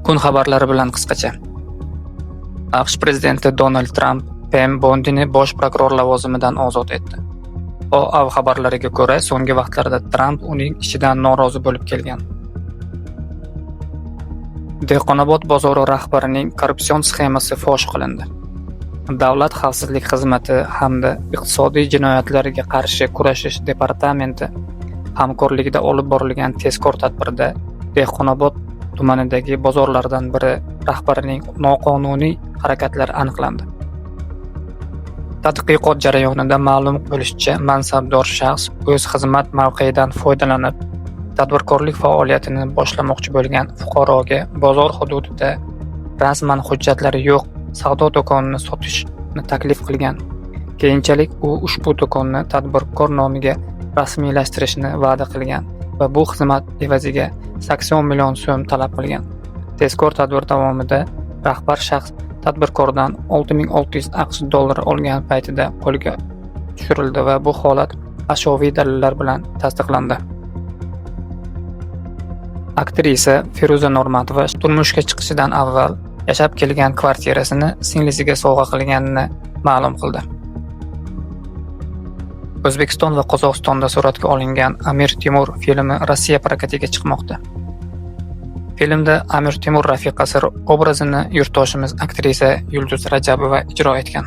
Kun xabarlari bilan qisqacha. AQSh prezidenti Donald Tramp Pam Bondini bosh prokuror lavozimidan ozod etdi. OAV xabarlariga ko'ra, so'nggi vaqtlarda Tramp uning ishidan norozi bo'lib kelgan. Dehqonobod bozori rahbarining korrupsion sxemasi fosh qilindi. Davlat xavfsizlik xizmati hamda iqtisodiy jinoyatlarga qarshi kurashish departamenti hamkorligida olib borilgan tezkor tadbirda Dehqonobod tumanidagi bozorlardan biri rahbarining noqonuniy harakatlari aniqlandi. Tadqiqot jarayonida ma'lum bo'lishicha, mansabdor shaxs o'z xizmat mavqeyidan foydalanib, tadbirkorlik faoliyatini boshlamoqchi bo'lgan fuqaroga bozor hududida rasman hujjatlari yo'q savdo do'konini sotishni taklif qilgan. Keyinchalik u ushbu do'konni tadbirkor nomiga rasmiylashtirishni va'da qilgan va bu xizmat evaziga 80 million so'm talab qilgan. Tezkor tadbir davomida rahbar shaxs tadbirkordan 6600 AQSh dollari olgan paytida qo'lga tushirildi va bu holat ashyoviy dalillar bilan tasdiqlandi. Aktrisa Feruza Normatova turmushga chiqishidan avval yashab kelgan kvartirasini singlisiga sovg'a qilganini ma'lum qildi. O'zbekiston va Qozog'istonda suratga olingan Amir Temur filmi Rossiya prokatiga chiqmoqda. Filmda Amir Temur rafiqasi obrazini yurtdoshimiz aktrisa Yulduz Rajabova ijro etgan.